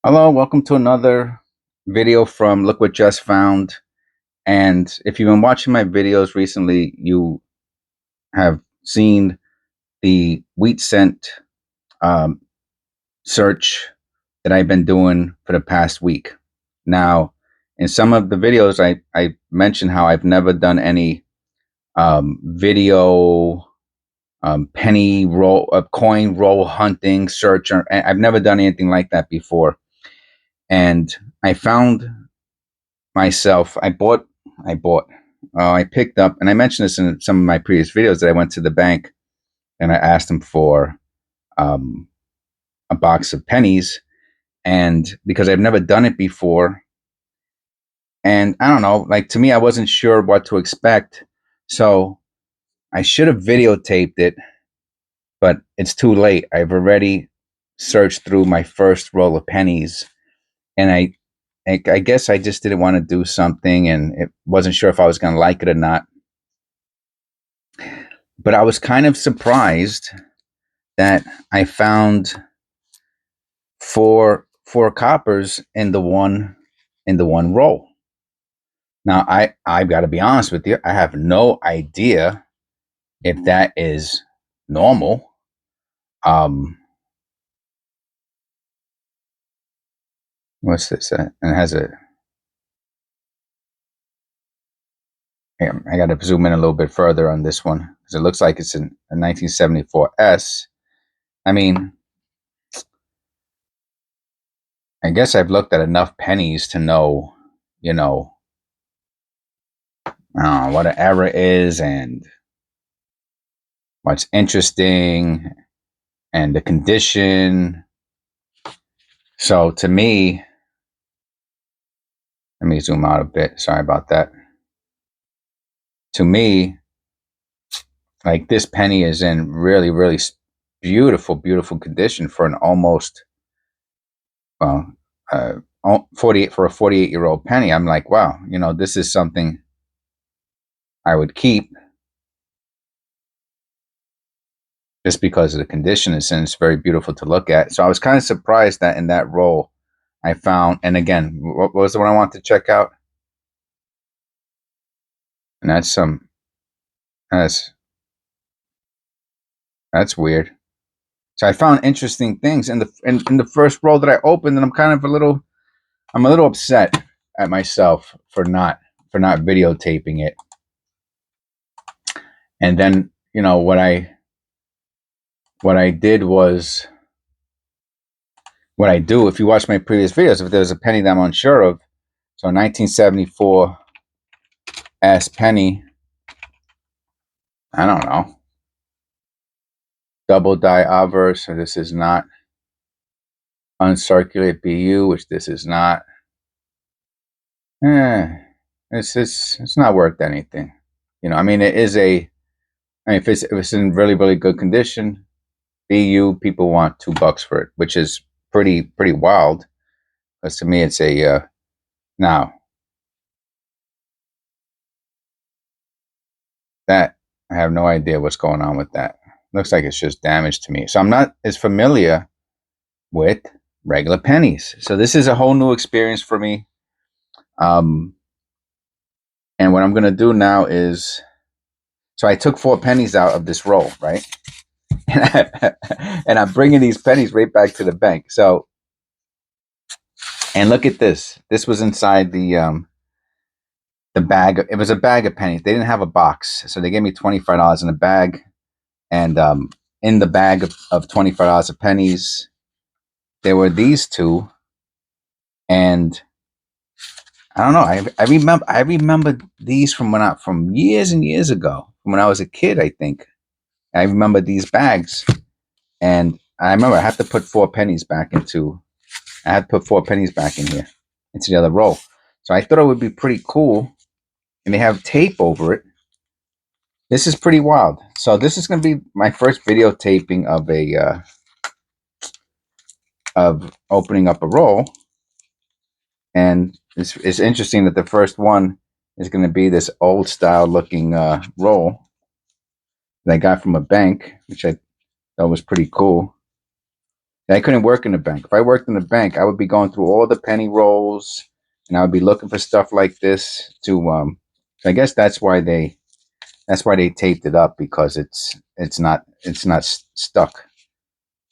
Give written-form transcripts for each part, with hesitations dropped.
Hello, welcome to another video from Look What Just Found. And if you've been watching my videos recently, you have seen the wheat scent um, search that I've been doing for the past week. Now, in some of the videos, I mentioned how I've never done any video penny roll, coin roll hunting search, or I've never done anything like that before. And I found myself, I picked up, and I mentioned this in some of my previous videos, that I went to the bank and I asked them for um, a box of pennies. And because I've never done it before, and I don't know, like, to me, I wasn't sure what to expect. So I should have videotaped it, but it's too late. I've already searched through my first roll of pennies, and I guess I just didn't want to do something, and it wasn't sure if I was going to like it or not. But I was kind of surprised that I found four coppers in the one roll. Now I've got to be honest with you, I have no idea if that is normal. Um, what's this? And it has a. I got to zoom in a little bit further on this one because it looks like it's a 1974 S. I mean, I guess I've looked at enough pennies to know, you know, what an error is and what's interesting and the condition. So to me, let me zoom out a bit. Sorry about that. To me, like, this penny is in really, really beautiful, beautiful condition for an almost, well, 48 for a 48-year-old penny. I'm like, wow, this is something I would keep just because of the condition it's in. It's very beautiful to look at. So I was kind of surprised that in that roll I found, and again, what was the one I wanted to check out? And that's that's weird. So I found interesting things in the first roll that I opened, and I'm a little upset at myself for not videotaping it. And then, what I did was what I do. If you watch my previous videos, if there's a penny that I'm unsure of, so 1974 S penny, I don't know, double die obverse, so this is not uncirculate BU, which this is not. It's not worth anything. I mean, it is if it's in really, really good condition, BU, people want $2 for it, which is pretty wild. Because to me, it's a now that I have no idea what's going on with that. Looks like it's just damage to me. So I'm not as familiar with regular pennies. So this is a whole new experience for me. And what I'm gonna do now is, so I took 4 pennies out of this roll, right? And I'm bringing these pennies right back to the bank. So, and look at this. This was inside the bag. It was a bag of pennies. They didn't have a box, so they gave me $25 in a bag. And in the bag of $25 of pennies, there were these two. And I don't know. I remember these from years and years ago, from when I was a kid. I think I remember these bags, and I remember I had to put 4 pennies back into. I had to put 4 pennies back in here into the other roll. So I thought it would be pretty cool, and they have tape over it. This is pretty wild. So this is going to be my first videotaping of opening up a roll, and it's interesting that the first one is going to be this old style looking roll that I got from a bank, which I thought was pretty cool. I couldn't work in the bank. If I worked in the bank, I would be going through all the penny rolls, and I would be looking for stuff like this to. I guess that's why they taped it up, because it's not stuck,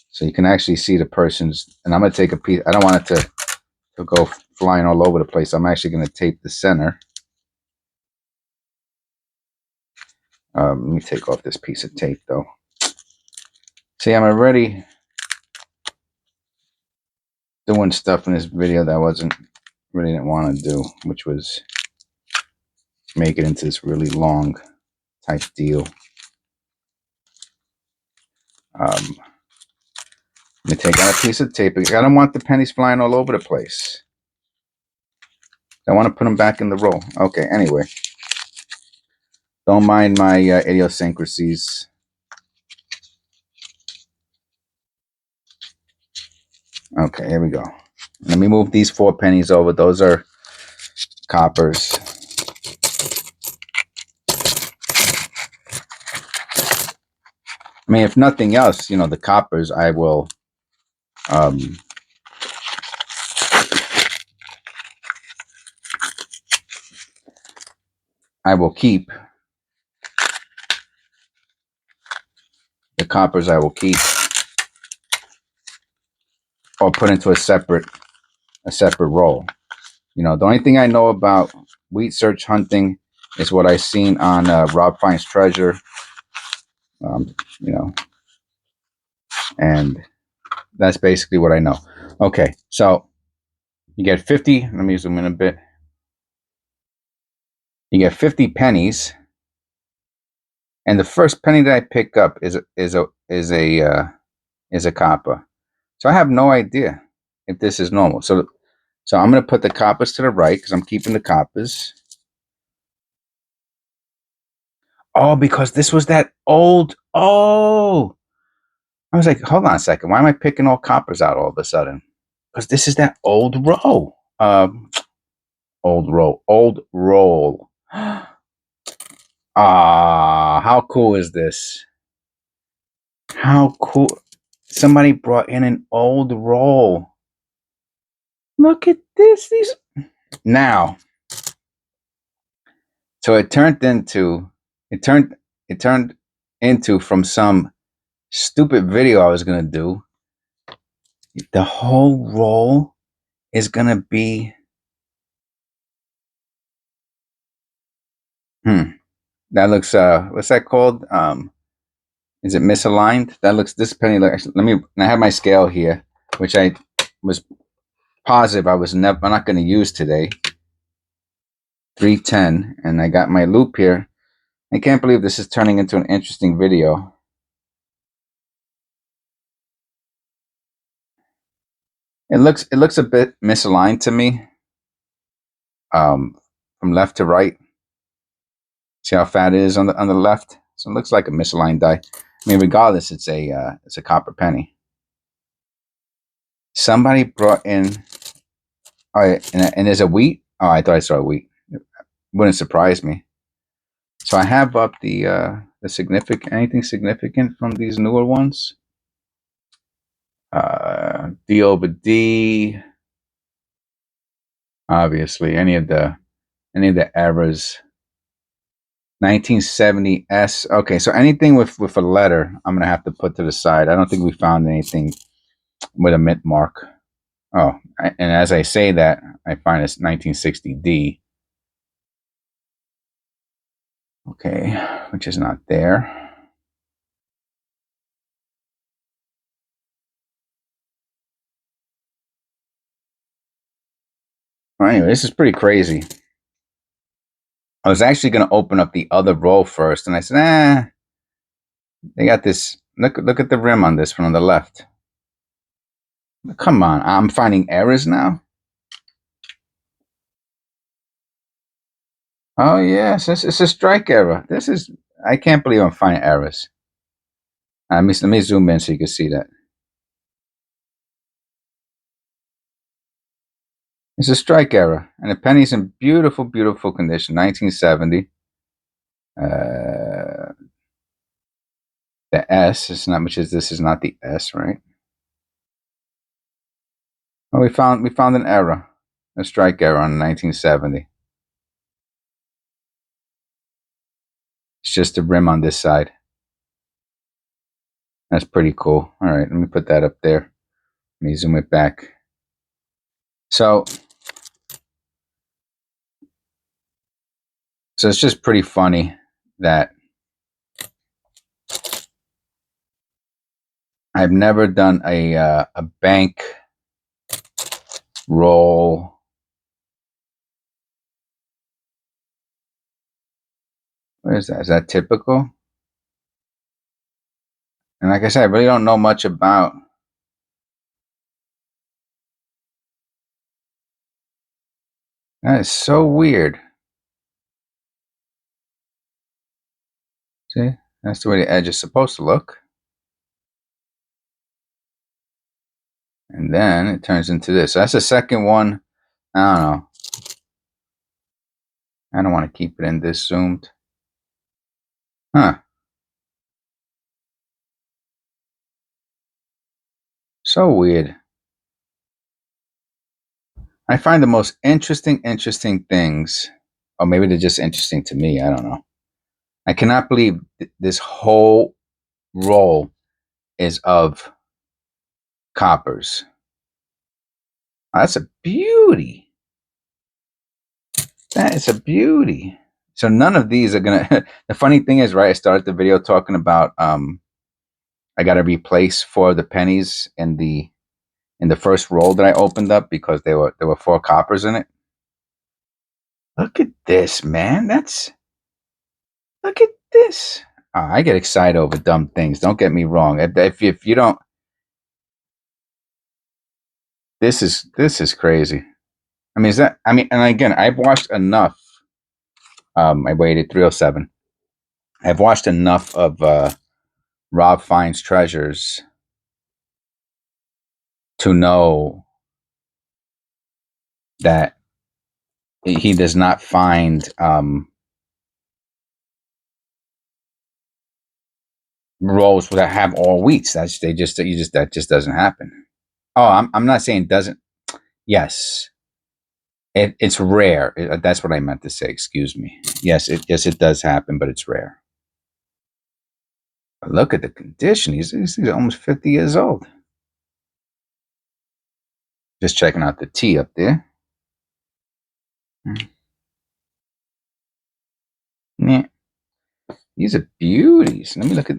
so you can actually see the person's. And I'm gonna take a piece. I don't want it to go flying all over the place. I'm actually gonna tape the center. Let me take off this piece of tape though. See, I'm already doing stuff in this video that I really didn't want to do, which was make it into this really long type deal. Let me take out a piece of tape. I don't want the pennies flying all over the place. I want to put them back in the roll. Okay, anyway. Don't mind my idiosyncrasies. Okay, here we go. Let me move these 4 pennies over. Those are coppers. I mean, if nothing else, the coppers I will keep. The coppers I will keep, or put into a separate roll. The only thing I know about wheat search hunting is what I seen on Rob Finds Treasure. You know, and that's basically what I know. Okay, so you get 50. Let me zoom in a bit. You get 50 pennies, and the first penny that I pick up is a copper. So I have no idea if this is normal. So I'm going to put the coppers to the right because I'm keeping the coppers. Oh, because this was that old. Oh, I was like, hold on a second. Why am I picking all coppers out all of a sudden? Because this is that old roll. Old roll. Ah, how cool is this? How cool. Somebody brought in an old roll. Look at this. Now. So it turned into from some stupid video I was gonna do. The whole roll is gonna be that looks what's that called? Is it misaligned? That looks this penny looks I have my scale here, which I was positive I'm not gonna use today. 310, and I got my loop here. I can't believe this is turning into an interesting video. It looks a bit misaligned to me. From left to right. See how fat it is on the left? So it looks like a misaligned die. I mean, regardless, it's a copper penny. Somebody brought in. Oh, and there's a wheat. Oh, I thought I saw a wheat. It wouldn't surprise me. So I have up the anything significant from these newer ones. D over D. Obviously, any of the errors. 1970 S. Okay, so anything with a letter, I'm gonna have to put to the side. I don't think we found anything with a mint mark. Oh, and as I say that, I find it's 1960 D. Okay, which is not there. Well, anyway, this is pretty crazy. I was actually going to open up the other roll first, and I said, they got this. Look at the rim on this one on the left. Come on, I'm finding errors now. Oh yes, it's a strike error. I can't believe I'm finding errors. Let me zoom in so you can see that. It's a strike error, and the penny's in beautiful, beautiful condition. 1970. The S is not, which is this is not the S, right? Well, we found an error, a strike error on 1970. It's just the rim on this side. That's pretty cool. All right, let me put that up there. Let me zoom it back. So, so it's just pretty funny that I've never done a bank roll. What is that? Is that typical? And like I said, I really don't know much about. That is so weird. See, that's the way the edge is supposed to look. And then it turns into this. So that's the second one. I don't know. I don't want to keep it in this zoomed. Huh. So weird. I find the most interesting things, or maybe they're just interesting to me. I don't know. I cannot believe this whole roll is of coppers. Oh, that's a beauty. That is a beauty. So none of these are gonna. The funny thing is, right? I started the video talking about I got to replace 4 of the pennies in the first roll that I opened up because there were 4 coppers in it. Look at this, man. Look at this. I get excited over dumb things. Don't get me wrong. If you don't, this is crazy. I mean, is that? I mean, and again, I've watched enough. I waited 307. I've watched enough of Rob Finds Treasures to know that he does not find rolls that have all wheats. That just doesn't happen. Oh, I'm not saying doesn't. Yes, it's rare. That's what I meant to say. Excuse me. Yes, it does happen, but it's rare. But look at the condition. He's almost 50 years old. Just checking out the tea up there. Yeah, these are beauties. Let me look at.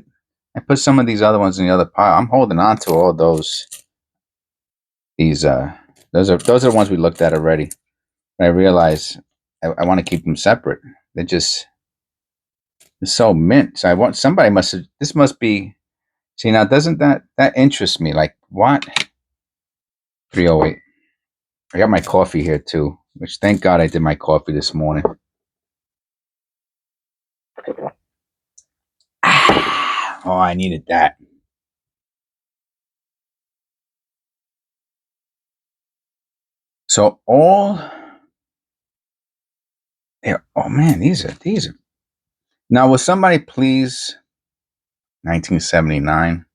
I put some of these other ones in the other pile. I'm holding on to all those. These those are the ones we looked at already. But I realize I want to keep them separate. They're just it's so mint. So I want somebody must have. This must be. See now, doesn't that interest me? Like what? 308. I got my coffee here too. Which thank God I did my coffee this morning. Oh, I needed that. So all. Yeah, oh man, these are. Now, will somebody please 1979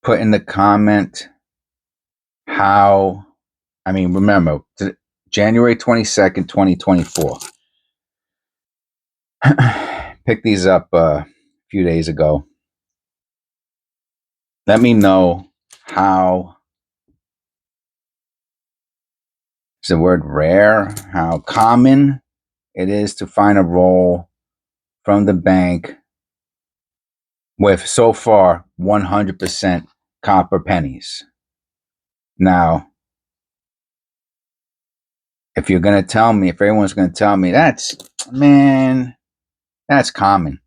put in the comment how? I mean, remember January 22nd, 2024. Picked these up a few days ago. Let me know how is the word rare, how common it is to find a roll from the bank with so far 100% copper pennies. Now, if you're going to tell me, if everyone's going to tell me that's common.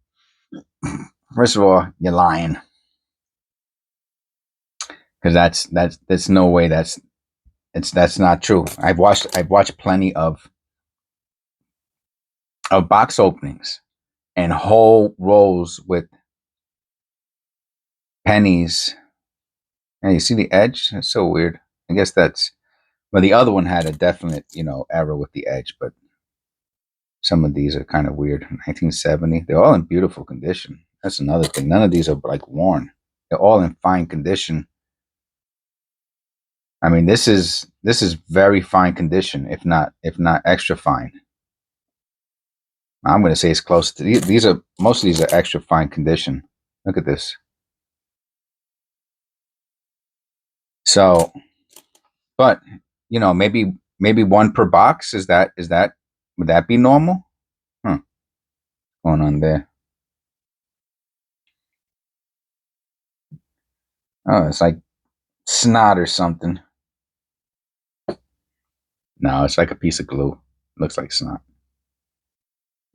First of all, you're lying. Because that's no way that's not true. I've watched plenty of box openings and whole rolls with pennies. And you see the edge? That's so weird. I guess that's well the other one had a definite, error with the edge, but some of these are kind of weird. 1970. They're all in beautiful condition. That's another thing. None of these are like worn. They're all in fine condition. I mean, this is very fine condition, if not extra fine. I'm going to say it's close to these are most of these are extra fine condition. Look at this. So, but maybe one per box. Is that would that be normal? Huh. Going on there. Oh, it's like snot or something. No, it's like a piece of glue. Looks like snot.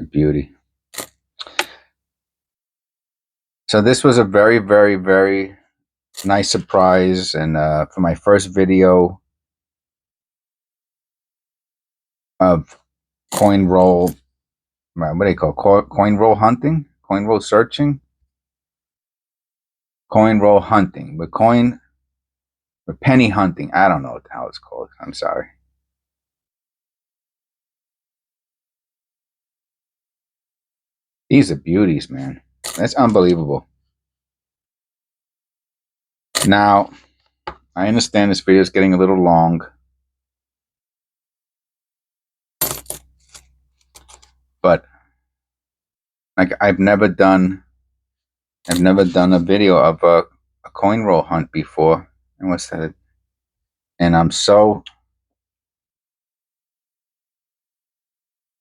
A beauty. So this was a very, very, very nice surprise, and for my first video of coin roll, what do they call coin roll hunting, coin roll searching, coin roll hunting, but penny hunting. I don't know how it's called. I'm sorry. These are beauties, man. That's unbelievable. Now, I understand this video is getting a little long, but like I've never done a video of a coin roll hunt before. And what's that? And I'm so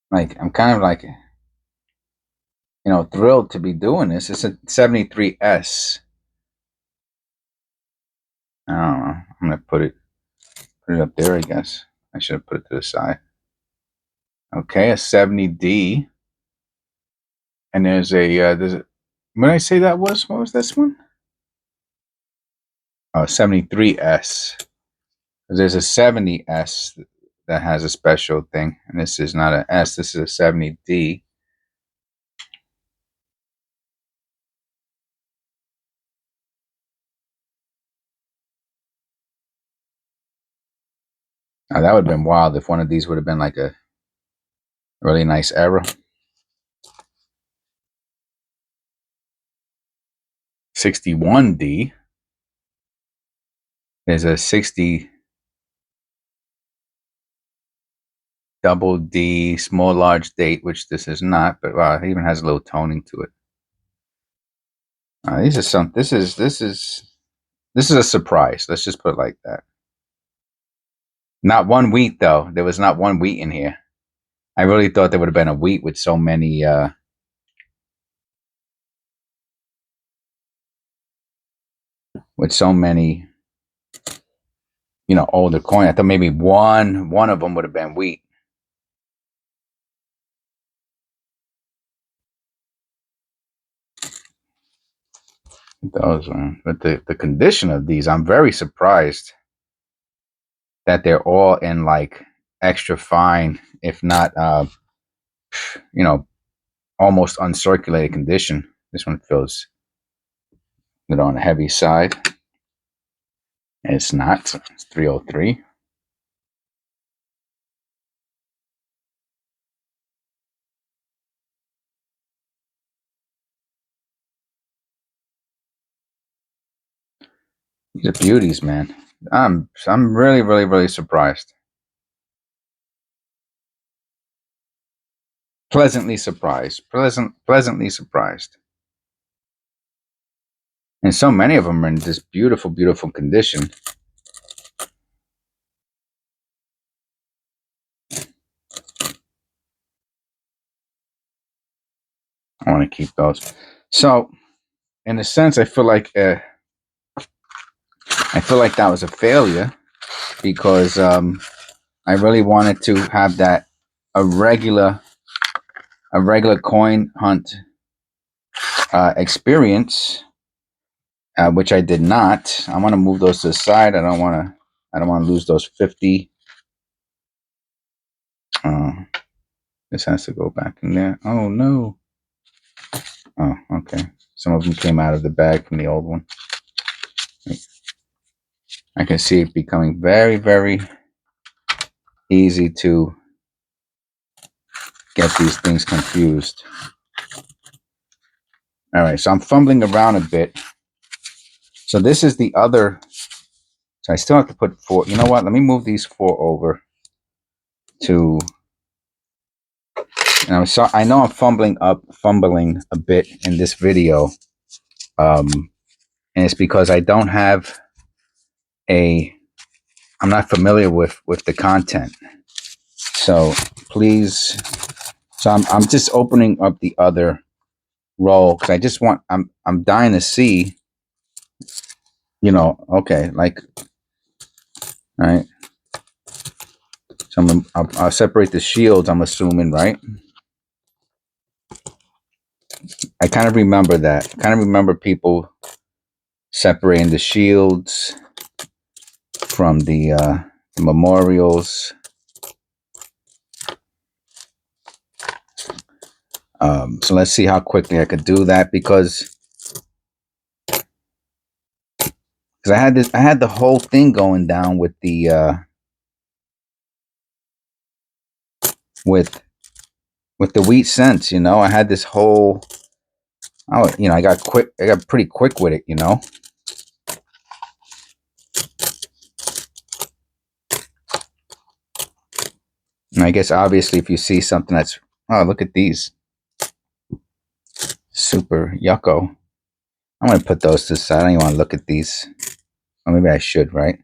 like I'm kind of like thrilled to be doing this. It's a 73S. I don't know. I'm gonna put it up there, I guess. I should have put it to the side. Okay, a 70D. And there's a what did I say that was? What was this one? Oh, 73S. There's a 70S that has a special thing, and this is not an S. This is a 70D. Now, that would have been wild if one of these would have been like a really nice error. 61D. There's a 60 double D small large date, which this is not, but wow, it even has a little toning to it. These are some. This is a surprise. Let's just put it like that. Not one wheat though. There was not one wheat in here. I really thought there would have been a wheat with so many. With so many, older coin. I thought maybe one of them would have been wheat. Those, but the condition of these, I'm very surprised that they're all in like extra fine, if not, almost uncirculated condition. This one feels on the heavy side. And it's not. It's 303. These are beauties, man. I'm really, really, really surprised. Pleasantly surprised. Pleasantly surprised. And so many of them are in this beautiful, beautiful condition. I want to keep those. So, in a sense, I feel like that was a failure because I really wanted to have that a regular coin hunt experience, which I did not. I want to move those to the side. I don't want to lose those 50. This has to go back in there. Oh no. Oh, okay. Some of them came out of the bag from the old one. I can see it becoming very, very easy to get these things confused. All right, so I'm fumbling around a bit. So this is the other. So I still have to put 4. You know what? Let me move these 4 over to. And I know I'm fumbling a bit in this video, and it's because I don't have a. I'm not familiar with the content. So please. So I'm just opening up the other roll because I just want. I'm dying to see. Okay, like, all right. So I'll separate the shields. I'm assuming, right? I kind of remember that. I kind of remember people separating the shields from the memorials. So let's see how quickly I could do that because I had the whole thing going down with with the wheat cents. I had this whole. I got quick. I got pretty quick with it. And I guess obviously if you see something that's, oh, look at these, super yucko. I'm gonna put those to the side. I don't even want to look at these. Or maybe I should, right?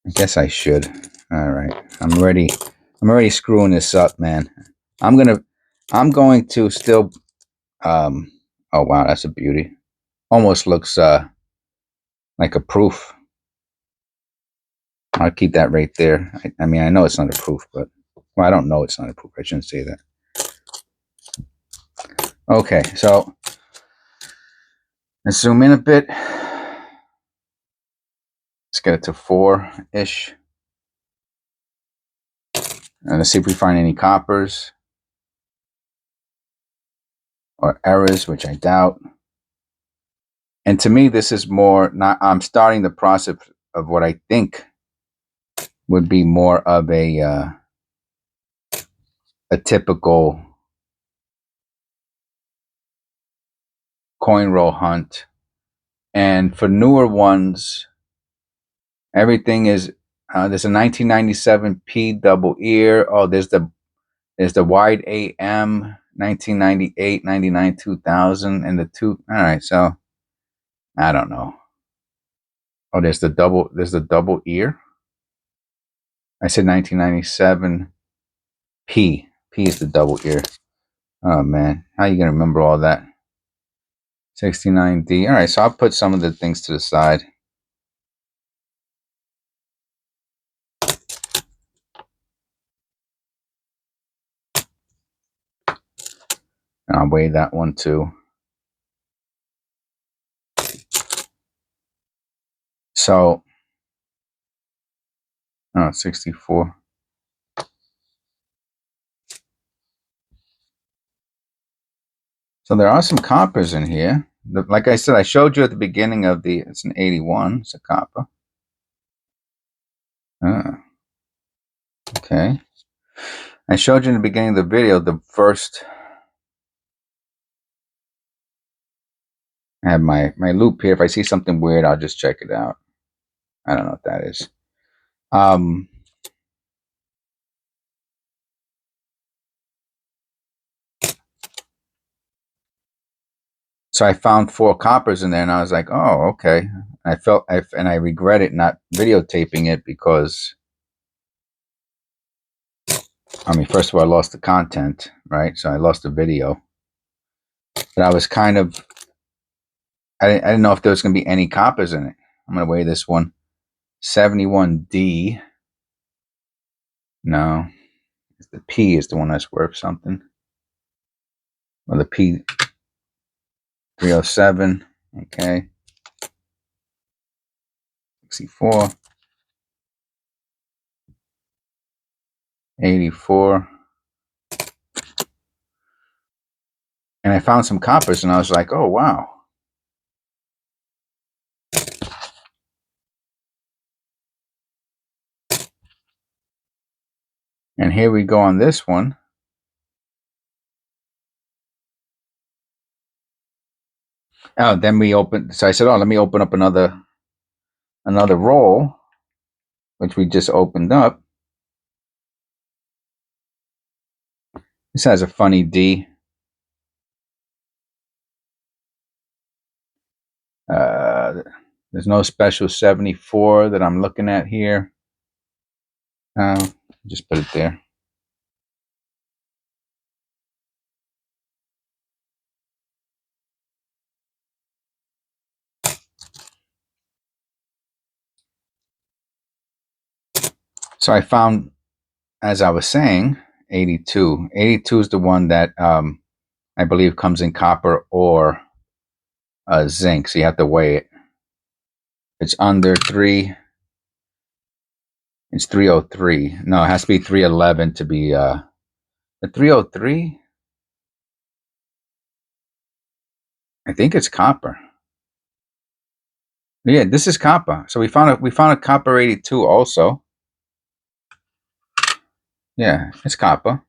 I guess I should. All right. I'm already screwing this up, man. I'm going to still oh wow, that's a beauty. Almost looks like a proof. I'll keep that right there. I mean, I know it's not a proof, but well, I don't know it's not a proof. I shouldn't say that. Okay, so let's zoom in a bit. Let's get it to 4-ish. And let's see if we find any coppers or errors, which I doubt. And to me, this is more not. I'm starting the process of what I think would be more of a typical coin roll hunt. And for newer ones, everything is there's a 1997 P double ear. Oh, there's the wide AM 1998, 99, 2000, and the two. All right, so I don't know. Oh, there's the double ear. I said 1997 P. P is the double ear. Oh man, how are you gonna remember all that? 69D. All right, so I'll put some of the things to the side. And I'll weigh that one too. So, 64. So there are some coppers in here. Like I said, I showed you at the beginning of it's an 81. It's a copper. Okay. I showed you in the beginning of the video the first. I have my loop here. If I see something weird, I'll just check it out. I don't know what that is. So I found 4 coppers in there, and I was like, "Oh, okay." And I regret it not videotaping it because, I mean, first of all, I lost the content, right? So I lost the video. But I was kind of, I didn't know if there was going to be any coppers in it. I'm going to weigh this one. 71D. No, the P is the one that's worth something. Or the P 307. Okay. 64. 84. And I found some coppers, and I was like, "Oh wow." And here we go on this one. Oh, then we opened. So I said, "Oh, let me open up another another roll, which we just opened up. This has a funny D. There's no special 74 that I'm looking at here. Just put it there. So I found, as I was saying, 82. 82 is the one that I believe comes in copper or zinc. So you have to weigh it. It's under 3. It's 303. No, it has to be 311 to be the 303. I think it's copper. Yeah, this is copper. So we found a copper 82 also. Yeah, it's copper.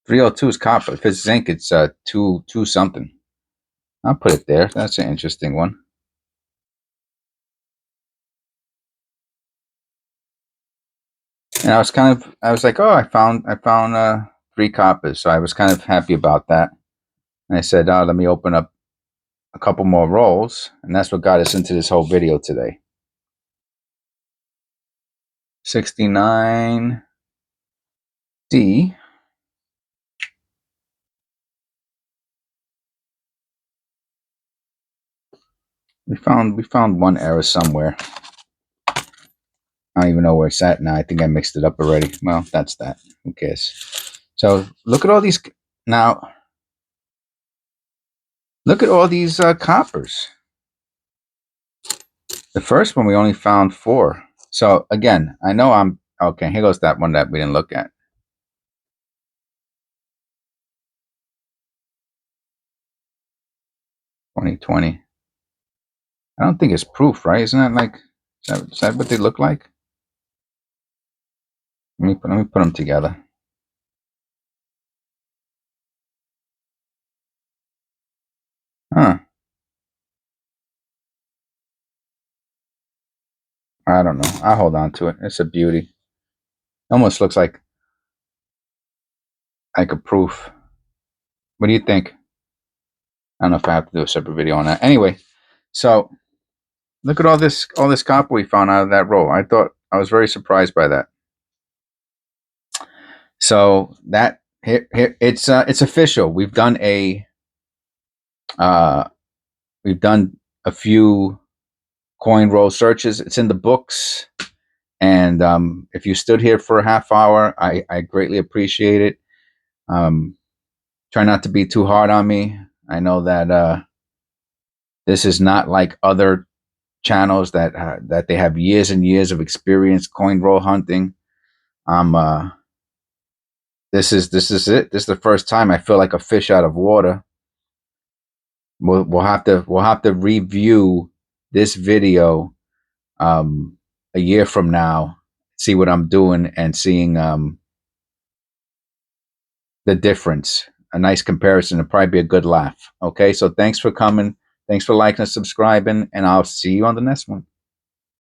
302 is copper. If it's zinc, it's 2 something. I'll put it there. That's an interesting one. And I was like, oh, I found 3 coppers. So I was kind of happy about that. And I said, oh, let me open up a couple more rolls. And that's what got us into this whole video today. 69D. We found one error somewhere. I don't even know where it's at now. I think I mixed it up already. Well, that's that. Who cares? So look at all these now. Look at all these coppers. The first one we only found 4. So again, I know I'm okay. Here goes that one that we didn't look at. 2020. I don't think it's proof, right? Isn't that like is that what they look like? Let me put them together. Huh. I don't know. I'll hold on to it. It's a beauty. Almost looks like a proof. What do you think? I don't know if I have to do a separate video on that. Anyway, so look at all this copper we found out of that roll. I was very surprised by that. So that here it's official. We've done a few coin roll searches. It's in the books. And if you stood here for a half hour, I greatly appreciate it. Try not to be too hard on me. I know that this is not like other channels that they have years and years of experience coin roll hunting. This is it. This is the first time I feel like a fish out of water. We'll have to review this video a year from now, see what I'm doing and seeing the difference. A nice comparison. It'll probably be a good laugh. Okay, so thanks for coming. Thanks for liking and subscribing, and I'll see you on the next one.